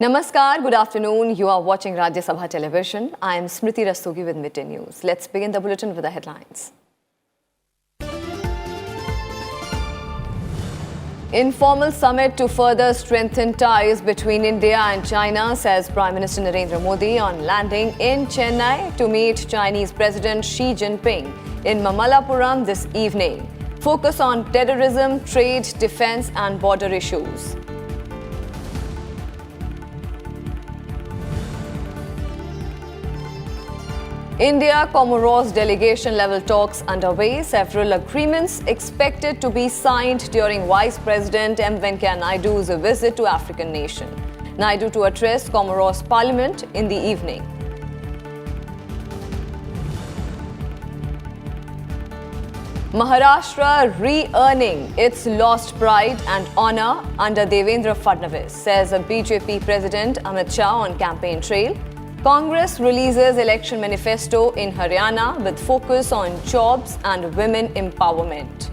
Namaskar, good afternoon. You are watching Rajya Sabha television. I am Smriti Rastogi with Midday News. Let's begin the bulletin with the headlines. Informal summit to further strengthen ties between India and China, says Prime Minister Narendra Modi on landing in Chennai to meet Chinese President Xi Jinping in Mamallapuram this evening. Focus on terrorism, trade, defense and border issues. India-Comoros delegation-level talks underway. Several agreements expected to be signed during Vice President M. Venkaiah Naidu's visit to African nation. Naidu to address Comoros Parliament in the evening. Maharashtra re-earning its lost pride and honour under Devendra Fadnavis, says BJP President Amit Shah on campaign trail. Congress releases election manifesto in Haryana with focus on jobs and women empowerment.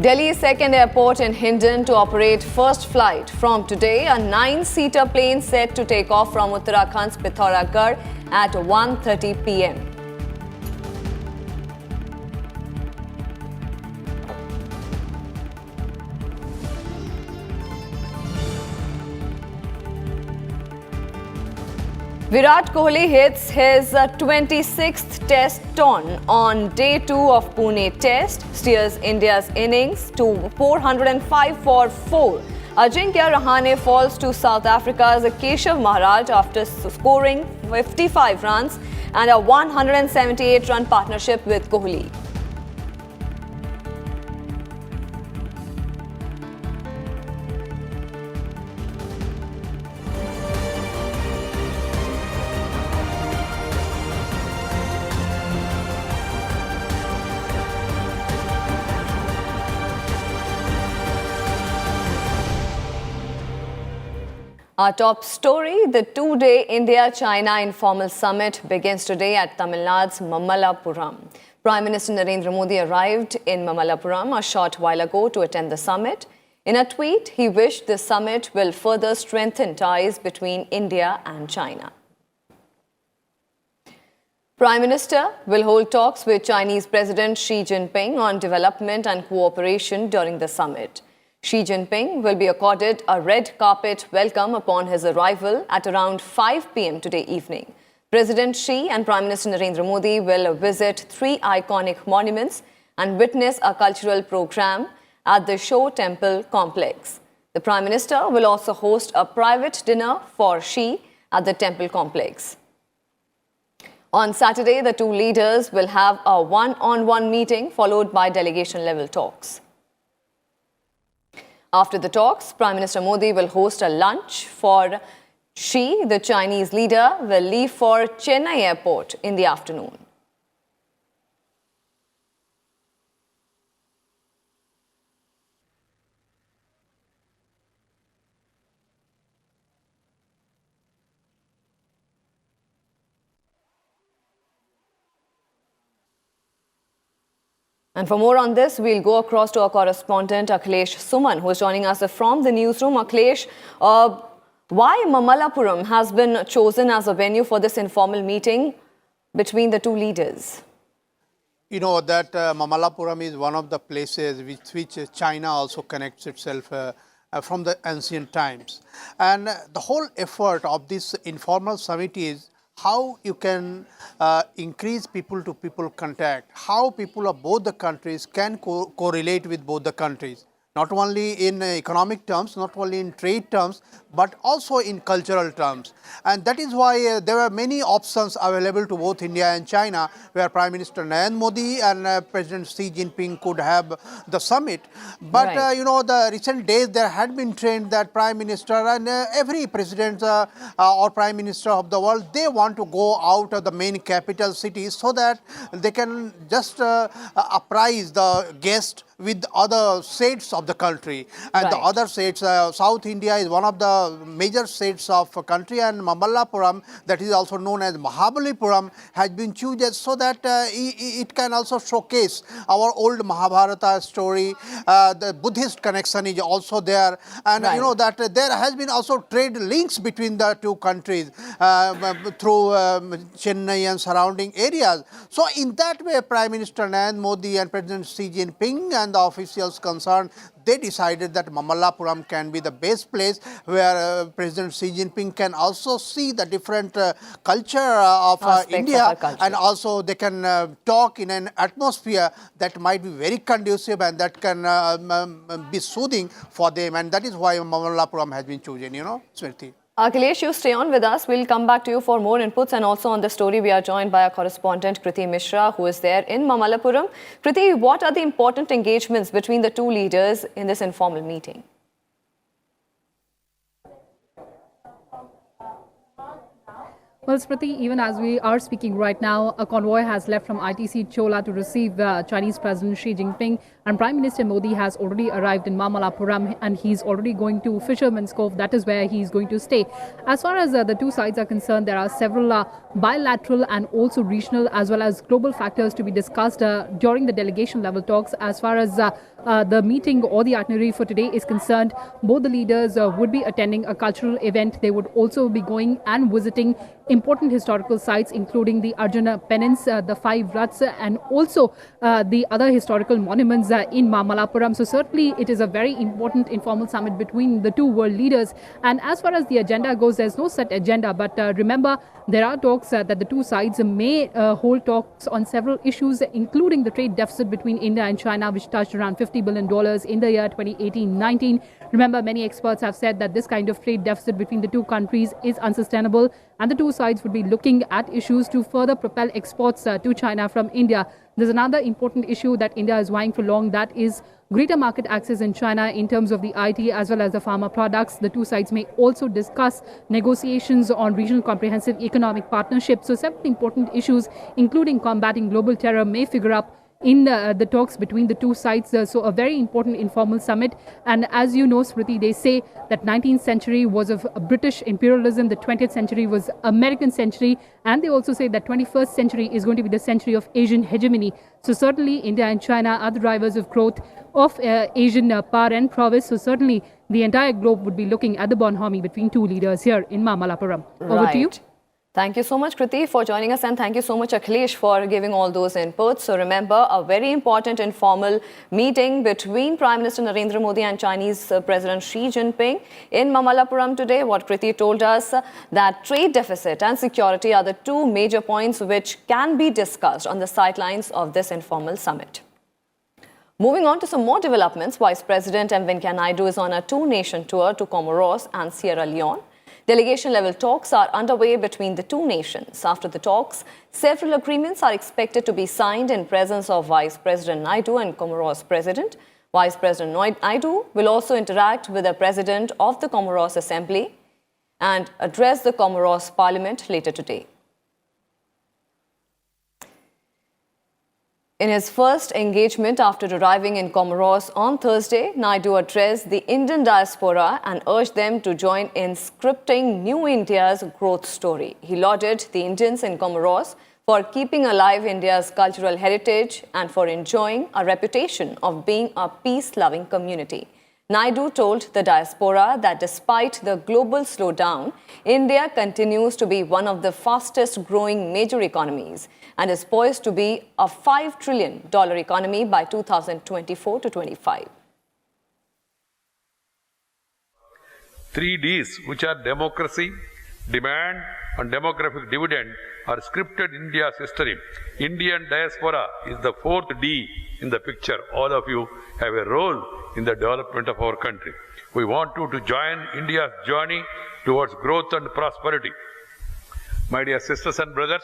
Delhi's second airport in Hindon to operate first flight from today. A 9-seater plane set to take off from Uttarakhand's Pithoragarh at 1:30 p.m. Virat Kohli hits his 26th test ton on day 2 of Pune Test, steers India's innings to 405 for 4. Ajinkya Rahane falls to South Africa's Keshav Maharaj after scoring 55 runs and a 178-run partnership with Kohli. Our top story, the 2-day India-China informal summit begins today at Tamil Nadu's Mamallapuram. Prime Minister Narendra Modi arrived in Mamallapuram a short while ago to attend the summit. In a tweet, he wished the summit will further strengthen ties between India and China. Prime Minister will hold talks with Chinese President Xi Jinping on development and cooperation during the summit. Xi Jinping will be accorded a red carpet welcome upon his arrival at around 5 p.m. today evening. President Xi and Prime Minister Narendra Modi will visit 3 iconic monuments and witness a cultural program at the Show Temple complex. The Prime Minister will also host a private dinner for Xi at the temple complex. On Saturday, the two leaders will have a one-on-one meeting followed by delegation-level talks. After the talks, Prime Minister Modi will host a lunch for Xi. The Chinese leader will leave for Chennai airport in the afternoon. And for more on this, we'll go across to our correspondent Akhilesh Suman, who is joining us from the newsroom. Akhilesh, why Mamallapuram has been chosen as a venue for this informal meeting between the two leaders? You know that Mamallapuram is one of the places with which China also connects itself from the ancient times. And the whole effort of this informal summit is how you can increase people-to-people contact, how people of both the countries can correlate with both the countries, not only in economic terms, not only in trade terms, but also in cultural terms. And that is why there were many options available to both India and China, where Prime Minister Narendra Modi and President Xi Jinping could have the summit. But, right. You know, the recent days there had been trend that Prime Minister and every president or Prime Minister of the world, they want to go out of the main capital cities so that they can just apprise the guest with other states of the country. And the other states, South India is one of the major states of the country, and Mamallapuram, that is also known as Mahabalipuram, has been chosen so that it can also showcase our old Mahabharata story. The Buddhist connection is also there, and you know that there has been also trade links between the two countries through Chennai and surrounding areas. So in that way, Prime Minister Narendra Modi and President Xi Jinping and the officials concerned, they decided that Mamallapuram can be the best place where President Xi Jinping can also see the different culture of India, and also they can talk in an atmosphere that might be very conducive and that can be soothing for them, and that is why Mamallapuram has been chosen, you know, Smriti. Akhilesh, you stay on with us. We'll come back to you for more inputs, and also on the story we are joined by our correspondent Kriti Mishra, who is there in Mamallapuram. Kriti, what are the important engagements between the two leaders in this informal meeting? Well, Smriti, even as we are speaking right now, a convoy has left from ITC Chola to receive Chinese President Xi Jinping, and Prime Minister Modi has already arrived in Mamallapuram, and he's already going to Fisherman's Cove. That is where he's going to stay. As far as the two sides are concerned, there are several bilateral and also regional as well as global factors to be discussed during the delegation level talks. As far as the meeting or the itinerary for today is concerned, both the leaders would be attending a cultural event. They would also be going and visiting important historical sites, including the Arjuna Penance, the Five Rats, and also the other historical monuments in Mamallapuram. So certainly it is a very important informal summit between the two world leaders. And as far as the agenda goes, there's no set agenda, but remember, there are talks that the two sides may hold talks on several issues, including the trade deficit between India and China, which touched around $50 billion in the year 2018-19. Remember, many experts have said that this kind of trade deficit between the two countries is unsustainable, and the two sides would be looking at issues to further propel exports to China from India. There's another important issue that India is vying for long, that is greater market access in China in terms of the IT as well as the pharma products. The two sides may also discuss negotiations on regional comprehensive economic partnership. So several important issues, including combating global terror, may figure up in the talks between the two sides. So a very important informal summit. And as you know, Smriti, they say that 19th century was of British imperialism, the 20th century was American century, and they also say that 21st century is going to be the century of Asian hegemony. So certainly India and China are the drivers of growth of Asian power and prowess. So certainly the entire globe would be looking at the bonhomie between two leaders here in Mamallapuram. Over to you. Thank you so much, Kriti, for joining us, and thank you so much, Akhilesh, for giving all those inputs. So remember, a very important informal meeting between Prime Minister Narendra Modi and Chinese President Xi Jinping in Mamallapuram today. What Kriti told us, that trade deficit and security are the two major points which can be discussed on the sidelines of this informal summit. Moving on to some more developments, Vice President M. Venkaiah Naidu is on a two-nation tour to Comoros and Sierra Leone. Delegation-level talks are underway between the two nations. After the talks, several agreements are expected to be signed in presence of Vice President Naidu and Comoros President. Vice President Naidu will also interact with the President of the Comoros Assembly and address the Comoros Parliament later today. In his first engagement after arriving in Comoros on Thursday, Naidu addressed the Indian diaspora and urged them to join in scripting New India's growth story. He lauded the Indians in Comoros for keeping alive India's cultural heritage and for enjoying a reputation of being a peace-loving community. Naidu told the diaspora that despite the global slowdown, India continues to be one of the fastest growing major economies and is poised to be a $5 trillion economy by 2024 to 25. 3 Ds, which are democracy, demand and demographic dividend, are scripted in India's history. Indian diaspora is the 4th D in the picture. All of you have a role in the development of our country. We want you to join India's journey towards growth and prosperity. My dear sisters and brothers,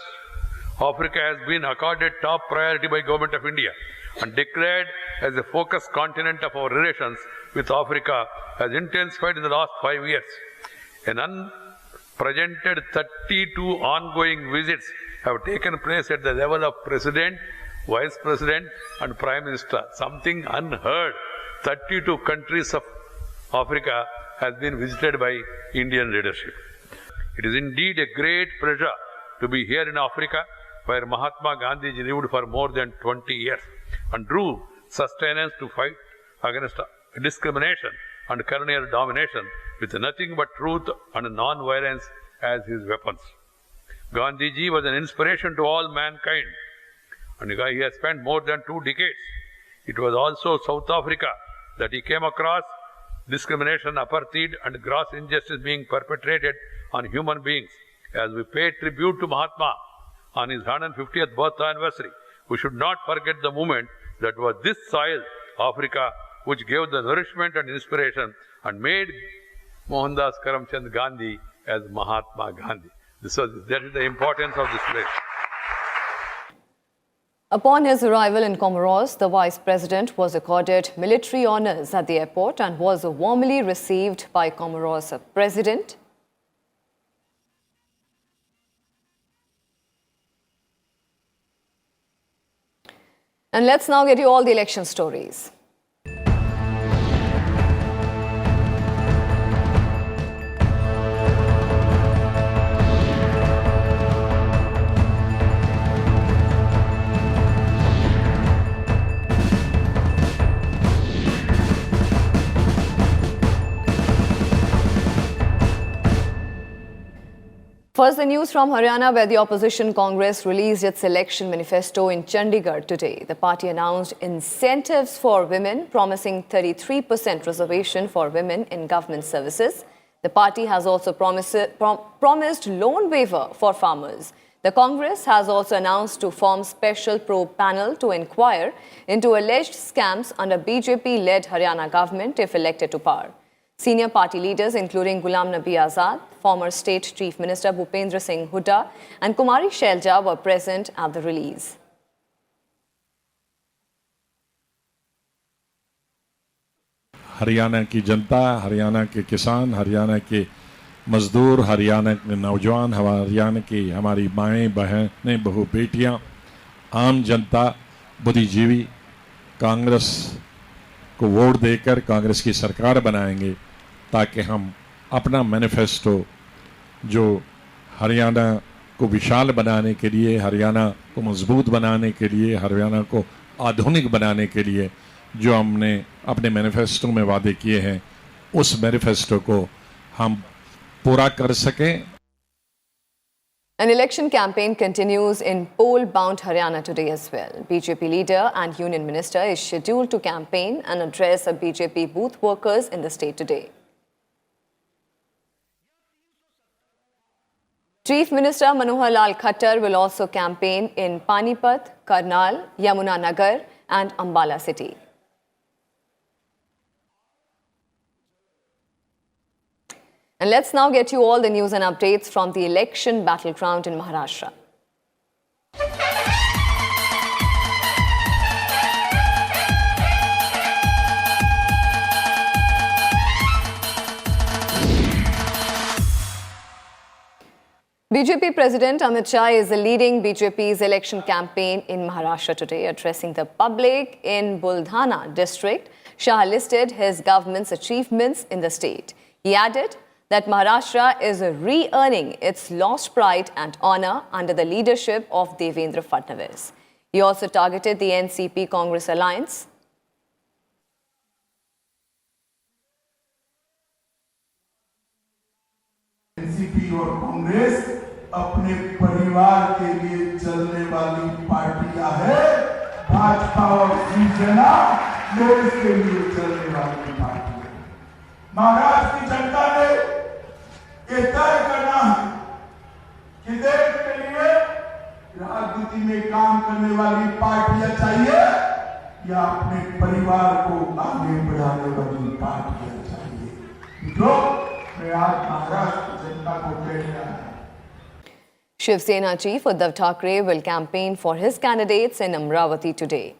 Africa has been accorded top priority by Government of India and declared as a focus continent of our relations with Africa has intensified in the last 5 years. An unprecedented 32 ongoing visits have taken place at the level of President, Vice President and Prime Minister, something unheard. 32 countries of Africa has been visited by Indian leadership. It is indeed a great pleasure to be here in Africa, where Mahatma Gandhi lived for more than 20 years and drew sustenance to fight against discrimination and colonial domination with nothing but truth and non-violence as his weapons. Gandhiji was an inspiration to all mankind, and he has spent more than 2 decades. It was also South Africa that he came across discrimination, apartheid and gross injustice being perpetrated on human beings. As we pay tribute to Mahatma on his 150th birth anniversary, we should not forget the moment that was this soil, Africa, which gave the nourishment and inspiration and made Mohandas Karamchand Gandhi as Mahatma Gandhi. That is the importance of this place. Upon his arrival in Comoros, the Vice President was accorded military honours at the airport and was warmly received by Comoros President. And let's now get you all the election stories. First, the news from Haryana, where the opposition Congress released its election manifesto in Chandigarh today. The party announced incentives for women, promising 33% reservation for women in government services. The party has also promised loan waiver for farmers. The Congress has also announced to form special probe panel to inquire into alleged scams under BJP-led Haryana government if elected to power. Senior party leaders including Ghulam Nabi Azad, former State Chief Minister Bhupendra Singh Hooda and Kumari Shailja were present at the release. Haryana की जनता, हरियाणा के किसान, हरियाणा के मजदूर, हरियाणा के नौजवान, हरियाणा की हमारी माएँ, बहनें, बहू, बेटियाँ, आम जनता, बुद्धिजीवी कांग्रेस को वोट देकर कांग्रेस की सरकार बनाएंगे, ताकि हम अपना मैनिफेस्टो जो हरियाणा को विशाल बनाने के लिए, हरियाणा को मजबूत बनाने के लिए, हरियाणा को आधुनिक बनाने के लिए जो हमने अपने मैनिफेस्टो में वादे किए हैं, उस मैनिफेस्टो को हम पूरा कर सकें. An election campaign continues in poll-bound Haryana today as well. BJP leader and union minister is scheduled to campaign and address BJP booth workers in the state today. Chief Minister Manohar Lal Khattar will also campaign in Panipat, Karnal, Yamuna Nagar and Ambala city. And let's now get you all the news and updates from the election battleground in Maharashtra. BJP President Amit Shah is leading BJP's election campaign in Maharashtra today. Addressing the public in Bulletin district, Shah listed his government's achievements in the state. He added that Maharashtra is re-earning its lost pride and honour under the leadership of Devendra Fadnavis. He also targeted the NCP-Congress alliance. NCP और कांग्रेस अपने परिवार के लिए चलने वाली पार्टियां हैं, भाजपा और शिवसेना लोग के लिए चलने वाली पार्टी है. महाराष्ट्र की जनता ने ये तय करना है कि देश के लिए राजनीति में काम करने वाली पार्टियां चाहिए या अपने परिवार को आगे बढ़ाने वाली पार्टियां चाहिए. जो मैं आज महाराष्ट्र की जनता को कहना है. Shiv Sena Chief Uddhav Thackeray will campaign for his candidates in Amravati today.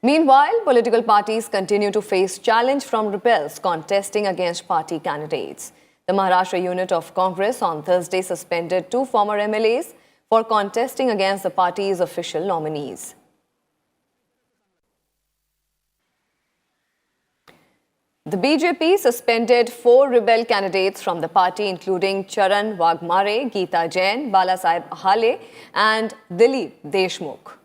Meanwhile, political parties continue to face challenge from rebels contesting against party candidates. The Maharashtra unit of Congress on Thursday suspended 2 former MLAs for contesting against the party's official nominees. The BJP suspended 4 rebel candidates from the party, including Charan Wagmare, Geeta Jain, Balasaheb Ahale, and Dilip Deshmukh.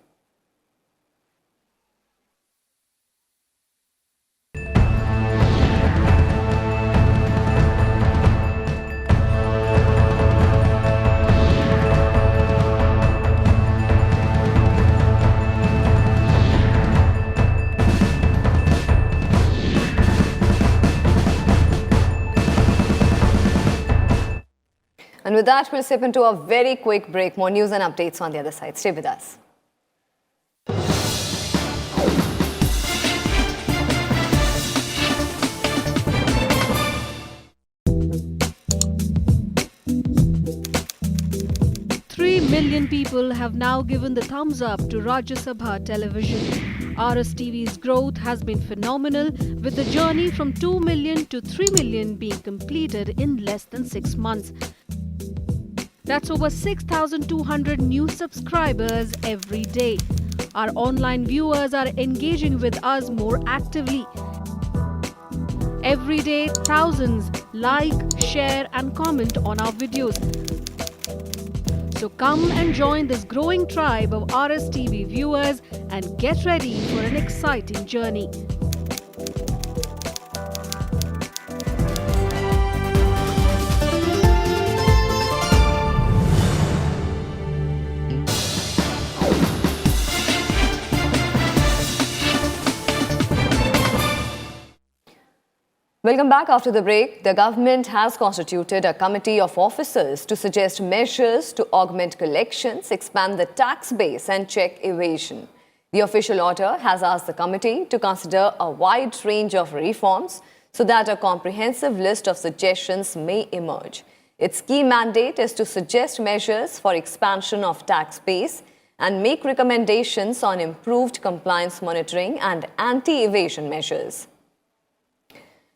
And with that, we'll step into a very quick break. More news and updates on the other side. Stay with us. Three million people have now given the thumbs up to Rajya Sabha television. RSTV's growth has been phenomenal, with the journey from 2 million to 3 million being completed in less than 6 months. That's over 6,200 new subscribers every day. Our online viewers are engaging with us more actively. Every day, thousands like, share and comment on our videos. So come and join this growing tribe of RSTV viewers and get ready for an exciting journey. Welcome back after the break. The government has constituted a committee of officers to suggest measures to augment collections, expand the tax base and check evasion. The official order has asked the committee to consider a wide range of reforms so that a comprehensive list of suggestions may emerge. Its key mandate is to suggest measures for expansion of tax base and make recommendations on improved compliance monitoring and anti-evasion measures.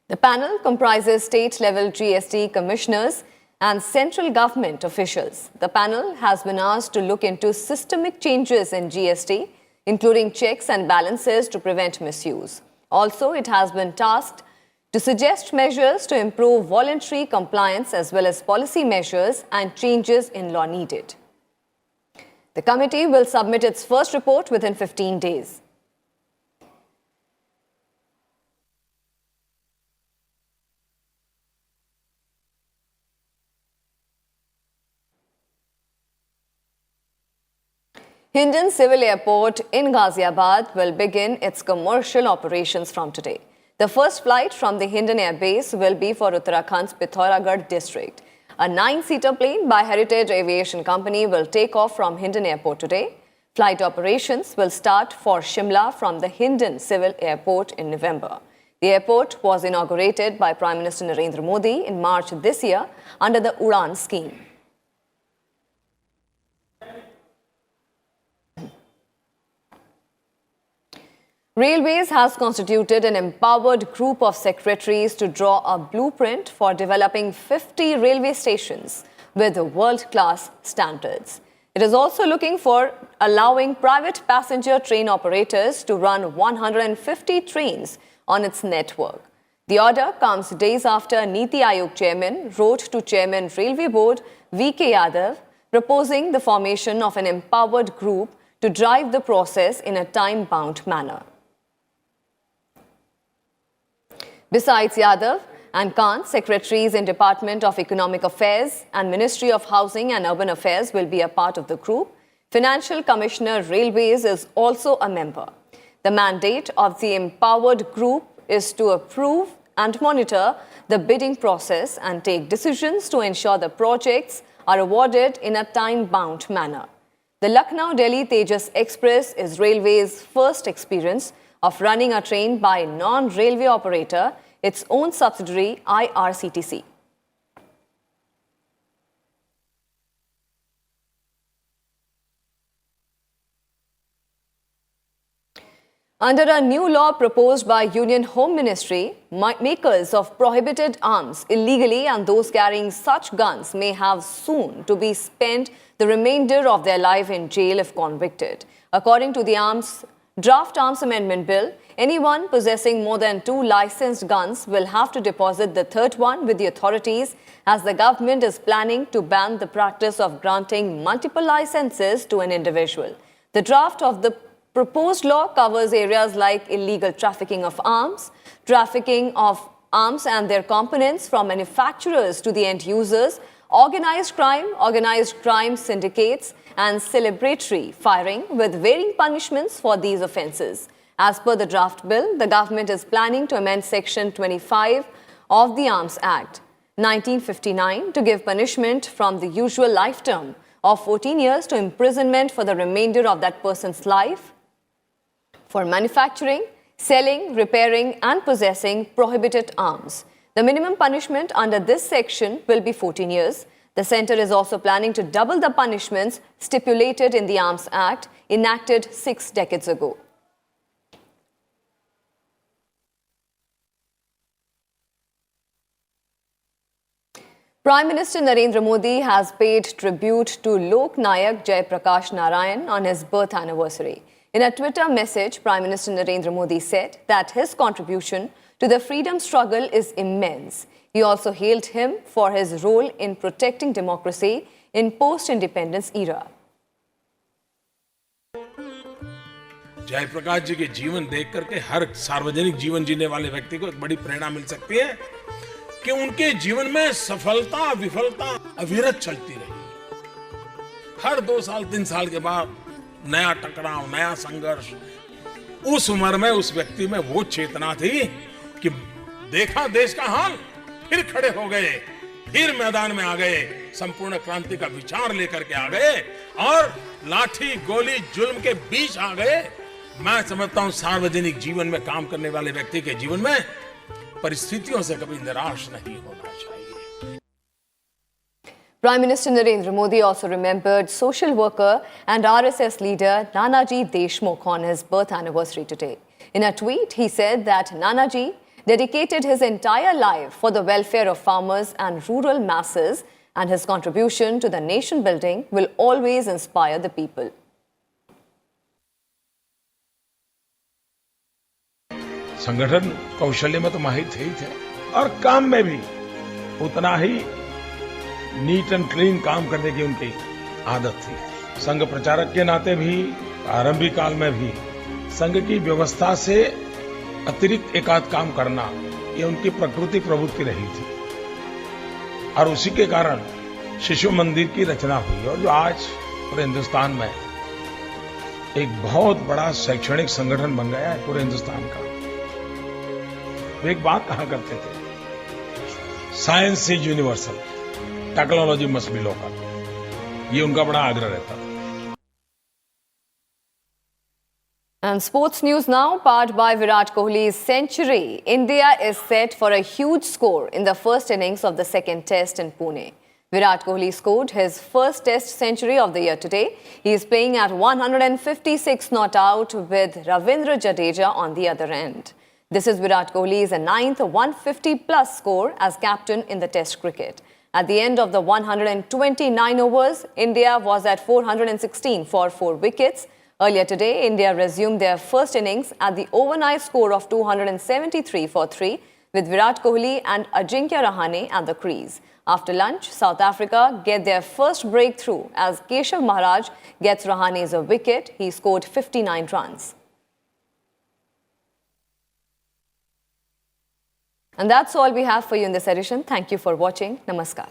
The panel comprises state-level GST commissioners and central government officials. The panel has been asked to look into systemic changes in GST, including checks and balances to prevent misuse. Also, it has been tasked to suggest measures to improve voluntary compliance as well as policy measures and changes in law needed. The committee will submit its first report within 15 days. Hindon Civil Airport in Ghaziabad will begin its commercial operations from today. The first flight from the Hindon Air Base will be for Uttarakhand's Pithoragarh district. A 9-seater plane by Heritage Aviation Company will take off from Hindon Airport today. Flight operations will start for Shimla from the Hindon Civil Airport in November. The airport was inaugurated by Prime Minister Narendra Modi in March this year under the Udan scheme. Railways has constituted an empowered group of secretaries to draw a blueprint for developing 50 railway stations with world-class standards. It is also looking for allowing private passenger train operators to run 150 trains on its network. The order comes days after Niti Aayog chairman wrote to Chairman Railway Board V.K. Yadav proposing the formation of an empowered group to drive the process in a time-bound manner. Besides Yadav and Khan, secretaries in Department of Economic Affairs and Ministry of Housing and Urban Affairs will be a part of the group. Financial Commissioner Railways is also a member. The mandate of the empowered group is to approve and monitor the bidding process and take decisions to ensure the projects are awarded in a time-bound manner. The Lucknow-Delhi Tejas Express is Railway's first experience of running a train by a non-railway operator, its own subsidiary IRCTC. Under a new law proposed by Union Home Ministry, makers of prohibited arms illegally and those carrying such guns may have soon to be spent the remainder of their life in jail if convicted. According to the Draft Arms Amendment Bill, anyone possessing more than 2 licensed guns will have to deposit the third one with the authorities, as the government is planning to ban the practice of granting multiple licenses to an individual. The draft of the proposed law covers areas like illegal trafficking of arms and their components from manufacturers to the end users, organized crime syndicates, and celebratory firing, with varying punishments for these offences. As per the draft bill, the government is planning to amend Section 25 of the Arms Act 1959 to give punishment from the usual life term of 14 years to imprisonment for the remainder of that person's life for manufacturing, selling, repairing, and possessing prohibited arms. The minimum punishment under this section will be 14 years. The centre is also planning to double the punishments stipulated in the Arms Act, enacted 6 decades ago. Prime Minister Narendra Modi has paid tribute to Lok Nayak Jai Prakash Narayan on his birth anniversary. In a Twitter message, Prime Minister Narendra Modi said that his contribution to the freedom struggle is immense. He also hailed him for his role in protecting democracy in post-independence era. जय प्रकाश जी के जीवन देख करके हर सार्वजनिक जीवन जीने वाले व्यक्ति को एक बड़ी प्रेरणा मिल सकती है कि उनके जीवन में सफलता विफलता अविरत चलती रही। हर 2 साल 3 साल के बाद नया टकराव, नया संघर्ष। उस उम्र में उस व्यक्ति में वो चेतना थी कि देखा देश का हाल, फिर खड़े हो गए, फिर मैदान में आ गए, संपूर्ण क्रांति का विचार लेकर के आ गए और लाठी गोली जुल्म के बीच आ गए। मैं समझता हूं सार्वजनिक जीवन में काम करने वाले व्यक्ति के जीवन में परिस्थितियों से कभी निराश नहीं होना चाहिए। Prime Minister Narendra Modi also remembered social worker and RSS leader Nanaji Deshmukh on his birth anniversary today. In a tweet, he said that Nanaji dedicated his entire life for the welfare of farmers and rural masses, and his contribution to the nation building will always inspire the people. संगठन कौशल्य में तो माहिर थे ही थे और काम में भी उतना ही नीट एंड क्लीन काम करने की उनकी आदत थी। संघ प्रचारक के नाते भी आरंभिक काल में भी संघ की व्यवस्था से अतिरिक्त एकाध काम करना ये उनकी प्रकृति प्रवृत्ति रही थी और उसी के कारण शिशु मंदिर की रचना हुई और जो आज पूरे हिंदुस्तान में एक बहुत बड़ा शैक्षणिक संगठन बन गया है पूरे हिंदुस्तान का। वे एक बात कहा करते थे, science is universal, technology must be local. ये उनका बड़ा आग्रह रहता था। And sports news now, powered by Virat Kohli's century. India is set for a huge score in the first innings of the second test in Pune. Virat Kohli scored his first test century of the year today. He is playing at 156 not out with Ravindra Jadeja on the other end. This is Virat Kohli's 9th 150-plus score as captain in the test cricket. At the end of the 129 overs, India was at 416 for 4 wickets. Earlier today, India resumed their first innings at the overnight score of 273 for 3 with Virat Kohli and Ajinkya Rahane at the crease. After lunch, South Africa get their first breakthrough as Keshav Maharaj gets Rahane's a wicket. He scored 59 runs. And that's all we have for you in this edition. Thank you for watching. Namaskar.